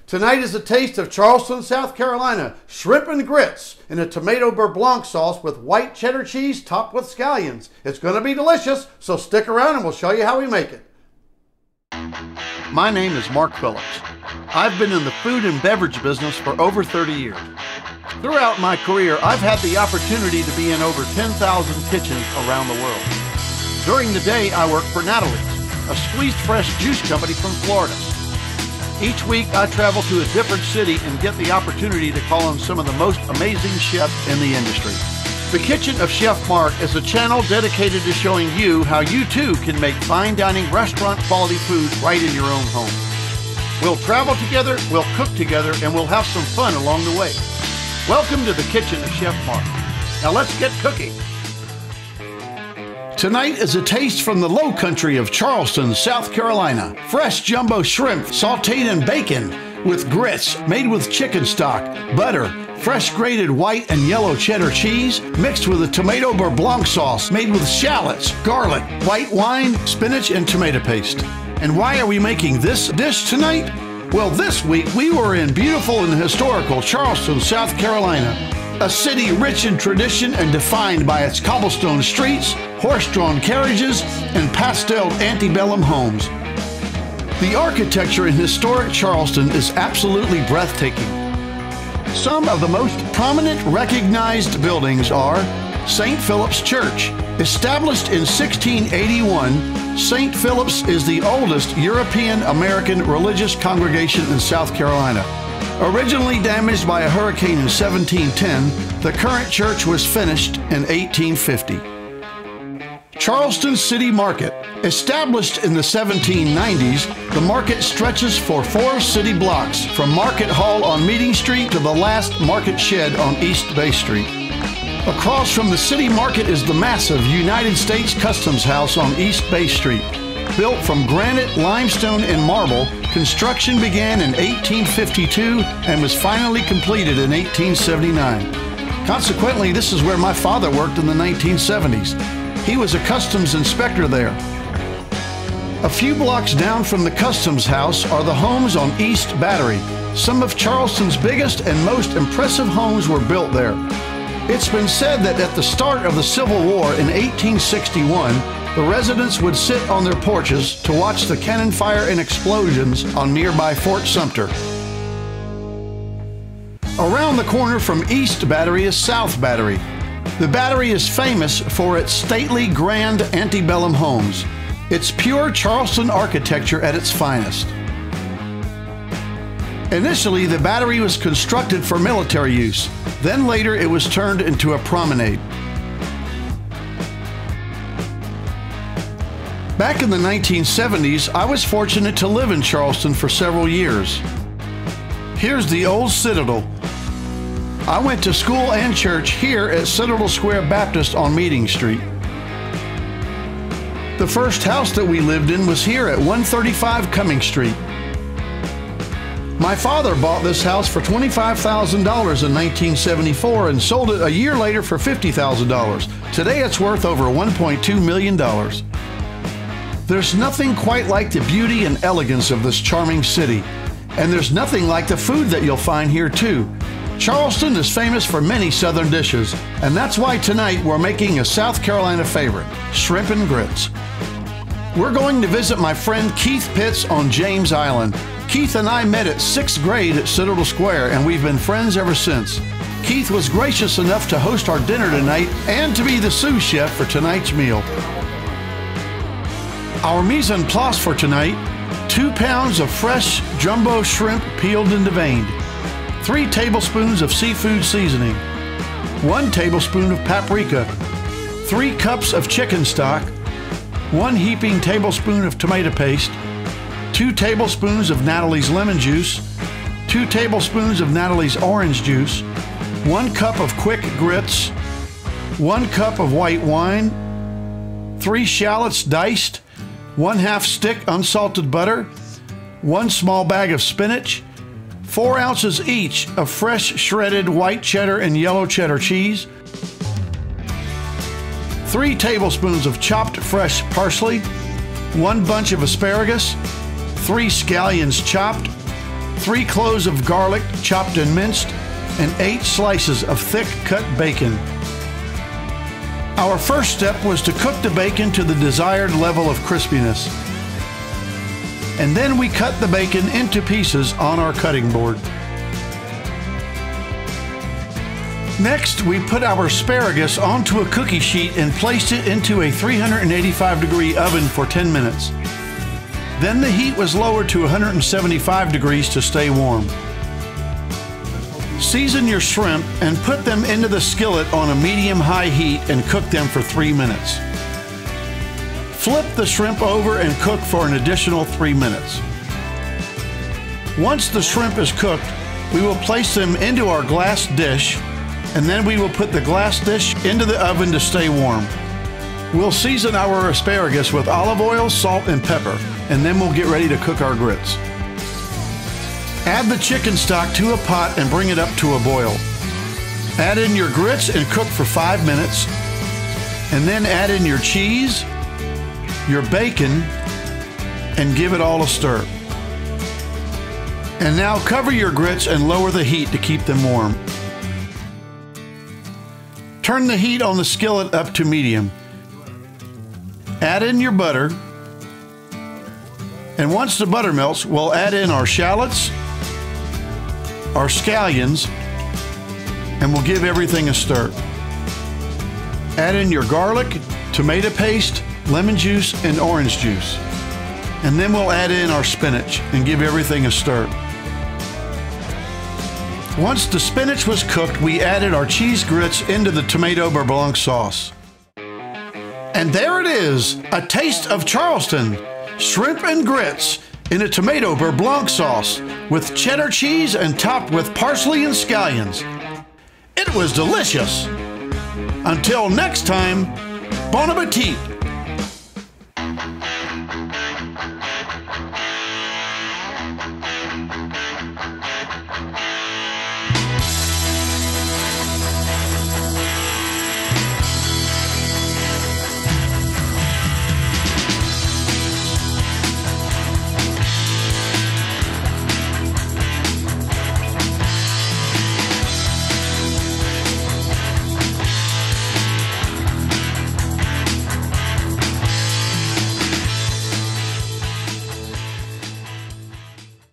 Tonight is a taste of Charleston, South Carolina, shrimp and grits in a tomato beurre blanc sauce with white cheddar cheese topped with scallions. It's going to be delicious, so stick around and we'll show you how we make it. My name is Mark Phillips. I've been in the food and beverage business for over 30 years. Throughout my career, I've had the opportunity to be in over 10,000 kitchens around the world. During the day, I work for Natalie, a squeezed fresh juice company from Florida. Each week, I travel to a different city and get the opportunity to call on some of the most amazing chefs in the industry. The Kitchen of Chef Mark is a channel dedicated to showing you how you too can make fine dining restaurant quality food right in your own home. We'll travel together, we'll cook together, and we'll have some fun along the way. Welcome to the Kitchen of Chef Mark. Now let's get cooking. Tonight is a taste from the low country of Charleston, South Carolina. Fresh jumbo shrimp sauteed in bacon with grits made with chicken stock, butter, fresh grated white and yellow cheddar cheese mixed with a tomato beurre blanc sauce made with shallots, garlic, white wine, spinach, and tomato paste. And why are we making this dish tonight? Well, this week we were in beautiful and historical Charleston, South Carolina. A city rich in tradition and defined by its cobblestone streets, horse-drawn carriages, and pastel antebellum homes. The architecture in historic Charleston is absolutely breathtaking. Some of the most prominent recognized buildings are St. Philip's Church. Established in 1681, St. Philip's is the oldest European-American religious congregation in South Carolina. Originally damaged by a hurricane in 1710, the current church was finished in 1850. Charleston City Market. Established in the 1790s, the market stretches for 4 city blocks, from Market Hall on Meeting Street to the last market shed on East Bay Street. Across from the city market is the massive United States Customs House on East Bay Street. Built from granite, limestone, and marble, construction began in 1852 and was finally completed in 1879. Consequently, this is where my father worked in the 1970s. He was a customs inspector there. A few blocks down from the Customs House are the homes on East Battery. Some of Charleston's biggest and most impressive homes were built there. It's been said that at the start of the Civil War in 1861, the residents would sit on their porches to watch the cannon fire and explosions on nearby Fort Sumter. Around the corner from East Battery is South Battery. The Battery is famous for its stately, grand antebellum homes. It's pure Charleston architecture at its finest. Initially, the Battery was constructed for military use. Then later, it was turned into a promenade. Back in the 1970s, I was fortunate to live in Charleston for several years. Here's the old Citadel. I went to school and church here at Citadel Square Baptist on Meeting Street. The first house that we lived in was here at 135 Cumming Street. My father bought this house for $25,000 in 1974 and sold it a year later for $50,000. Today it's worth over $1.2 million. There's nothing quite like the beauty and elegance of this charming city. And there's nothing like the food that you'll find here too. Charleston is famous for many southern dishes, and that's why tonight we're making a South Carolina favorite, shrimp and grits. We're going to visit my friend Keith Pitts on James Island. Keith and I met at 6th grade at Citadel Square, and we've been friends ever since. Keith was gracious enough to host our dinner tonight and to be the sous chef for tonight's meal. Our mise en place for tonight: 2 pounds of fresh jumbo shrimp peeled and deveined, 3 tablespoons of seafood seasoning, 1 tablespoon of paprika, 3 cups of chicken stock, 1 heaping tablespoon of tomato paste, 2 tablespoons of Natalie's lemon juice, 2 tablespoons of Natalie's orange juice, 1 cup of quick grits, 1 cup of white wine, 3 shallots diced, 1/2 stick unsalted butter, 1 small bag of spinach, 4 ounces each of fresh shredded white cheddar and yellow cheddar cheese, 3 tablespoons of chopped fresh parsley, 1 bunch of asparagus, 3 scallions chopped, 3 cloves of garlic chopped and minced, and 8 slices of thick cut bacon. Our first step was to cook the bacon to the desired level of crispiness. And then we cut the bacon into pieces on our cutting board. Next, we put our asparagus onto a cookie sheet and placed it into a 385-degree oven for 10 minutes. Then the heat was lowered to 175 degrees to stay warm. Season your shrimp and put them into the skillet on a medium-high heat and cook them for 3 minutes. Flip the shrimp over and cook for an additional 3 minutes. Once the shrimp is cooked, we will place them into our glass dish, and then we will put the glass dish into the oven to stay warm. We'll season our asparagus with olive oil, salt, and pepper, and then we'll get ready to cook our grits. Add the chicken stock to a pot and bring it up to a boil. Add in your grits and cook for 5 minutes, and then add in your cheese, your bacon, and give it all a stir. And now cover your grits and lower the heat to keep them warm. Turn the heat on the skillet up to medium. Add in your butter, and once the butter melts, we'll add in our shallots, our scallions, and we'll give everything a stir. Add in your garlic, tomato paste, lemon juice, and orange juice. And then we'll add in our spinach and give everything a stir. Once the spinach was cooked, we added our cheese grits into the tomato beurre blanc sauce. And there it is, a taste of Charleston, shrimp and grits in a tomato beurre blanc sauce with cheddar cheese and topped with parsley and scallions. It was delicious. Until next time, bon appetit.